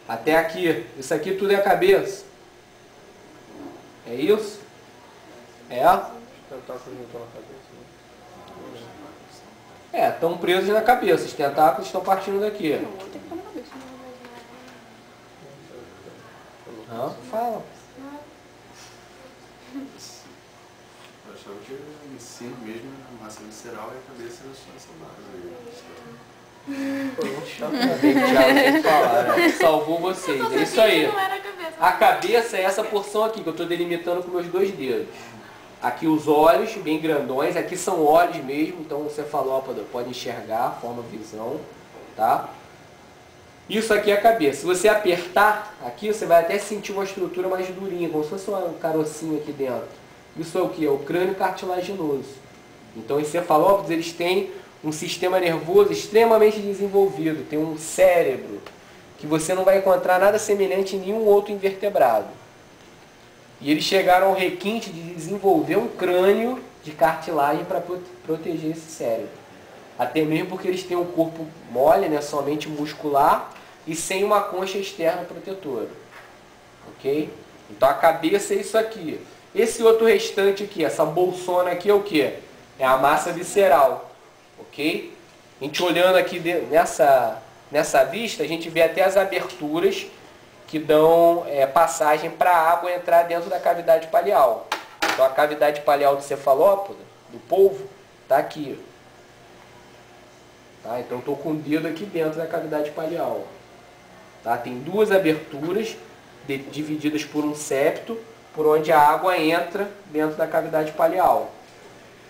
Até aqui. Isso aqui tudo é a cabeça. É isso? É? Estão presos na cabeça. Os tentáculos estão partindo daqui. Fala. Eu achava que em si mesmo a massa visceral e a cabeça são várias. Salvou vocês. É isso aí. A cabeça é essa porção aqui que eu estou delimitando com meus 2 dedos. Aqui os olhos, bem grandões. Aqui são olhos mesmo, então o cefalópodo pode enxergar, forma visão, tá? Isso aqui é a cabeça. Se você apertar aqui, você vai até sentir uma estrutura mais durinha, como se fosse um carocinho aqui dentro. Isso é o que? É o crânio cartilaginoso. Então os cefalópodes, eles têm um sistema nervoso extremamente desenvolvido. Tem um cérebro que você não vai encontrar nada semelhante em nenhum outro invertebrado. E eles chegaram ao requinte de desenvolver um crânio de cartilagem para proteger esse cérebro. Até mesmo porque eles têm um corpo mole, né, somente muscular, e sem uma concha externa protetora. Ok? Então a cabeça é isso aqui. Esse outro restante aqui, essa bolsona aqui é o que? É a massa visceral. Ok? A gente olhando aqui nessa vista, a gente vê até as aberturas que dão passagem para a água entrar dentro da cavidade paleal. Então a cavidade paleal do cefalópodo, do polvo, está aqui. Tá? Então estou com o dedo aqui dentro da cavidade paleal. Tá? Tem 2 aberturas divididas por um septo, por onde a água entra dentro da cavidade paleal.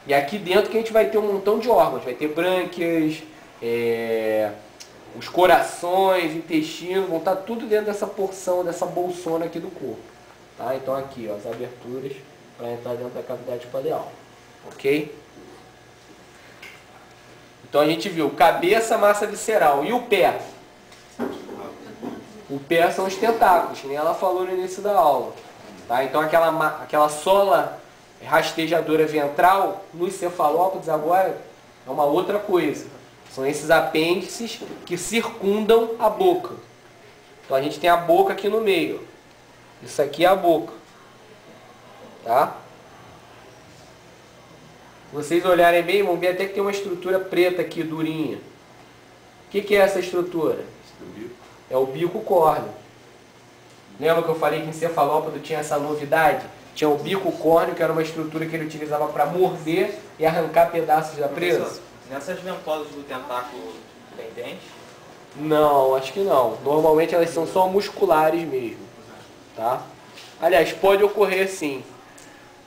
E aqui dentro que a gente vai ter um montão de órgãos. Vai ter brânquias, os corações, intestinos, vão estar tudo dentro dessa porção, dessa bolsona aqui do corpo. Tá? Então aqui, ó, as aberturas para entrar dentro da cavidade paleal. Ok? Então a gente viu cabeça, massa visceral. E o pé? O pé são os tentáculos, que nem ela falou no início da aula. Tá? Então aquela sola rastejadora ventral nos cefalópodes agora é uma outra coisa. São esses apêndices que circundam a boca. Então a gente tem a boca aqui no meio. Isso aqui é a boca. Tá? Se vocês olharem bem, vão ver até que tem uma estrutura preta aqui, durinha. O que é essa estrutura? É o bico córneo. Lembra que eu falei que em cefalópodo tinha essa novidade? Tinha o bico córneo, que era uma estrutura que ele utilizava para morder e arrancar pedaços da presa. Nessas ventosas do tentáculo tem dente? Não, acho que não. Normalmente elas são só musculares mesmo. Tá? Aliás, pode ocorrer sim.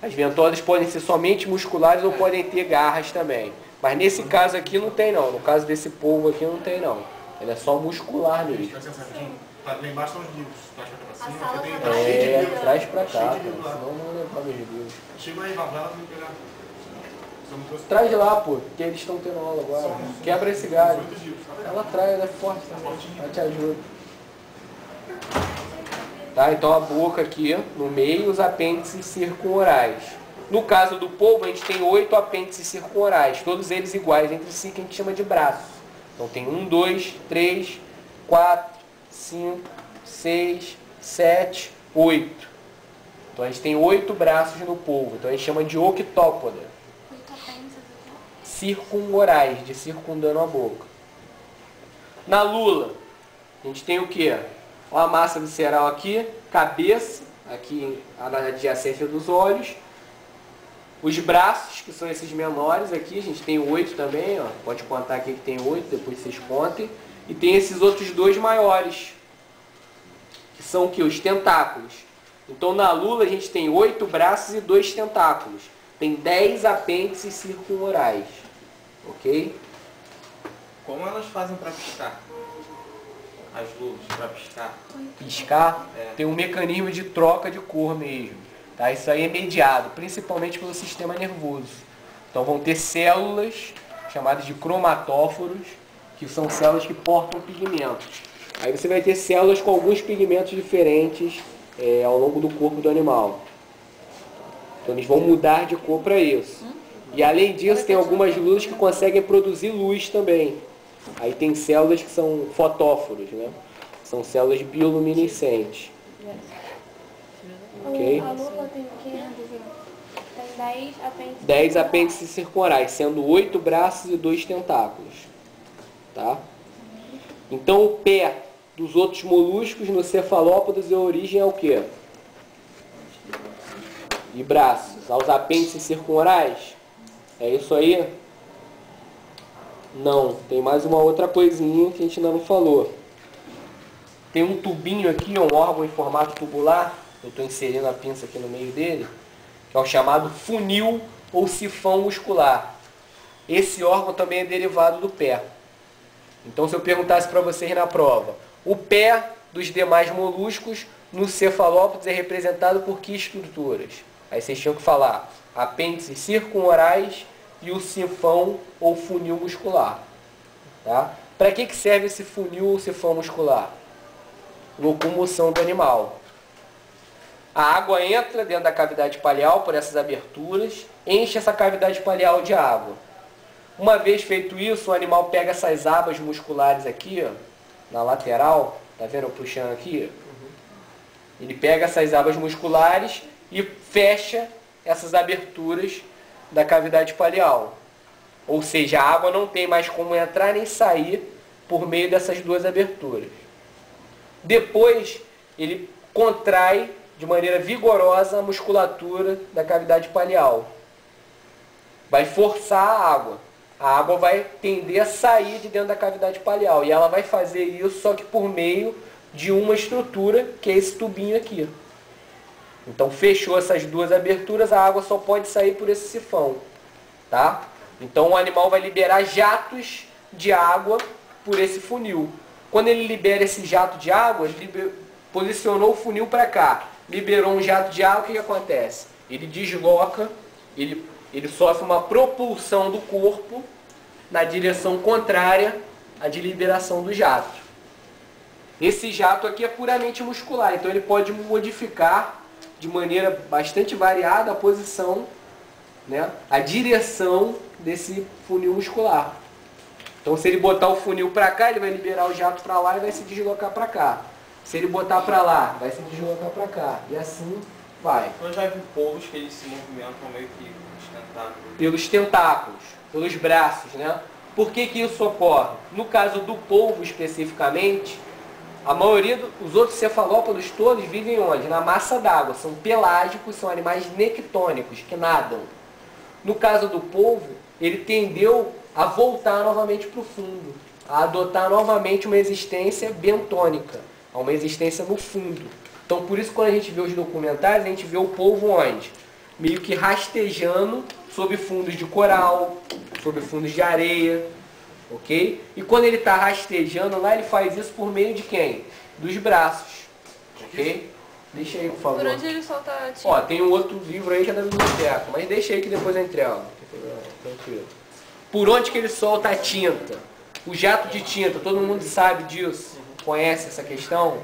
As ventosas podem ser somente musculares ou podem ter garras também. Mas nesse caso aqui não tem não. No caso desse polvo aqui não tem não. Ele é só muscular mesmo. Lá embaixo estão os livros. Traz pra cima, porque tem cheio de livros. Traz pra cá, cara. Senão não levar meus livros. Chega aí, Valvela, tem que pegar. Traz lá, pô, porque eles estão tendo aula agora. Quebra esse galho. Ela traz, ela é forte também. Ela te ajuda. Tá? Então a boca aqui, no meio, os apêndices circunorais. No caso do polvo, a gente tem 8 apêndices circunorais, todos eles iguais entre si, que a gente chama de braços. Então tem 1, 2, 3, 4, 5, 6, 7, 8. Então a gente tem 8 braços no polvo. Então a gente chama de octópoda. Circunorais, de circundando a boca. Na lula, a gente tem o quê? Ó, a massa visceral aqui, cabeça, aqui na adjacência dos olhos. Os braços, que são esses menores aqui, a gente tem 8 também, ó. Pode contar aqui que tem 8, depois vocês contem. E tem esses outros 2 maiores, que são o quê? Os tentáculos. Então na lula a gente tem 8 braços e 2 tentáculos. Tem 10 apêndices circunorais. Ok? Como elas fazem para piscar? As lulas para piscar? Piscar tem um mecanismo de troca de cor mesmo. Tá? Isso aí é mediado, principalmente pelo sistema nervoso. Então vão ter células chamadas de cromatóforos, que são células que portam pigmentos. Aí você vai ter células com alguns pigmentos diferentes ao longo do corpo do animal. Então eles vão mudar de cor para isso. E além disso, tem algumas luzes que conseguem produzir luz também. Aí tem células que são fotóforos, né? São células bioluminescentes. Ok? A lula tem 10 apêndices. 10 apêndices circulares, sendo 8 braços e 2 tentáculos. Tá? Então o pé dos outros moluscos nos cefalópodos a origem é o quê? E braços. Aos apêndices circulares? É isso aí? Não, tem mais uma outra coisinha que a gente ainda não falou. Tem um tubinho aqui, um órgão em formato tubular, eu estou inserindo a pinça aqui no meio dele, que é o chamado funil ou sifão muscular. Esse órgão também é derivado do pé. Então, se eu perguntasse para vocês na prova, o pé dos demais moluscos no cefalópodes é representado por que estruturas? Aí vocês tinham que falar apêndices circumorais e o sifão ou funil muscular. Tá? Para que serve esse funil ou sifão muscular? Locomoção do animal. A água entra dentro da cavidade paleal por essas aberturas, enche essa cavidade paleal de água. Uma vez feito isso, o animal pega essas abas musculares aqui, ó, na lateral, tá vendo eu puxando aqui? Ele pega essas abas musculares e fecha essas aberturas da cavidade paleal. Ou seja, a água não tem mais como entrar nem sair por meio dessas duas aberturas. Depois, ele contrai de maneira vigorosa a musculatura da cavidade paleal. Vai forçar a água. A água vai tender a sair de dentro da cavidade paleal. E ela vai fazer isso só que por meio de uma estrutura, que é esse tubinho aqui. Então, fechou essas duas aberturas, a água só pode sair por esse sifão. Tá? Então, o animal vai liberar jatos de água por esse funil. Quando ele libera esse jato de água, ele posicionou o funil para cá. Liberou um jato de água, o que acontece? Ele desloca, ele sofre uma propulsão do corpo na direção contrária à de liberação do jato. Esse jato aqui é puramente muscular, então ele pode modificar de maneira bastante variada a posição, né, a direção desse funil muscular. Então, se ele botar o funil para cá, ele vai liberar o jato para lá e vai se deslocar para cá. Se ele botar para lá, vai se deslocar para cá. E assim vai. Eu já vi polvos que eles se movimentam meio que os tentáculos. Pelos tentáculos, pelos braços, né? Por que isso ocorre? No caso do polvo especificamente, a maioria dos outros cefalópodos todos vivem onde? Na massa d'água. São pelágicos, são animais nectônicos, que nadam. No caso do polvo, ele tendeu a voltar novamente para o fundo, a adotar novamente uma existência bentônica, uma existência no fundo. Então, por isso, quando a gente vê os documentários, a gente vê o polvo onde? Meio que rastejando sob fundos de coral, sob fundos de areia, ok? E quando ele está rastejando lá, ele faz isso por meio de quem? Dos braços, ok? Deixa aí, por favor. Por onde ele solta a tinta? Ó, tem um outro livro aí que é da biblioteca, mas deixa aí que depois eu entrego. Tranquilo. Por onde que ele solta a tinta? O jato de tinta, todo mundo sabe disso, conhece essa questão?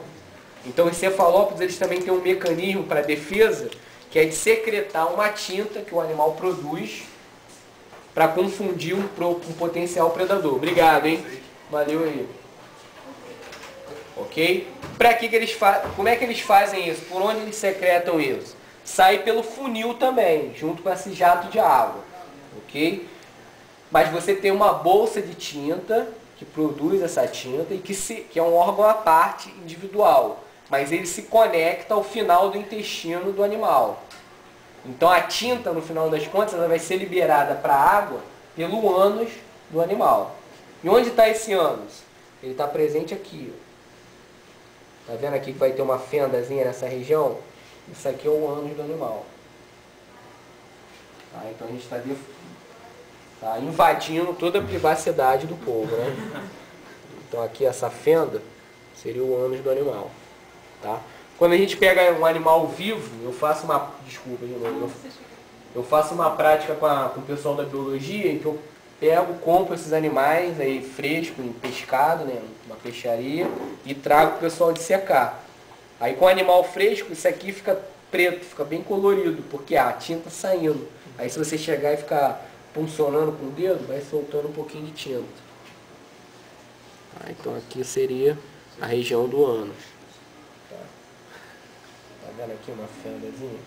Então os cefalópodes eles também têm um mecanismo para defesa, que é de secretar uma tinta que o animal produz para confundir um potencial predador. Obrigado, hein? Valeu aí. Ok? Para que eles como é que eles fazem isso? Por onde eles secretam isso? Sai pelo funil também, junto com esse jato de água. Ok? Mas você tem uma bolsa de tinta que produz essa tinta e que é um órgão à parte individual. Mas ele se conecta ao final do intestino do animal. Então a tinta, no final das contas, ela vai ser liberada para a água pelo ânus do animal. E onde está esse ânus? Ele está presente aqui. Está vendo aqui que vai ter uma fendazinha nessa região? Isso aqui é o ânus do animal. Tá? Então a gente está invadindo toda a privacidade do polvo, né? Então aqui essa fenda seria o ânus do animal. Tá? Quando a gente pega um animal vivo, eu faço uma... Desculpa de novo. Eu faço uma prática com o pessoal da biologia em que eu pego, compro esses animais aí frescos, em pescado, né, uma peixaria, e trago para o pessoal dissecar. Aí com o animal fresco, isso aqui fica preto, fica bem colorido, porque a tinta saindo. Aí se você chegar e ficar puncionando com o dedo, vai soltando um pouquinho de tinta. Então aqui seria a região do ânus. Tá vendo aqui uma fendazinha?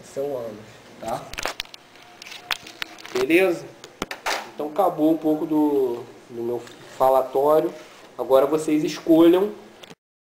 Esse é o ânus, tá? Beleza? Então acabou um pouco do meu falatório. Agora vocês escolham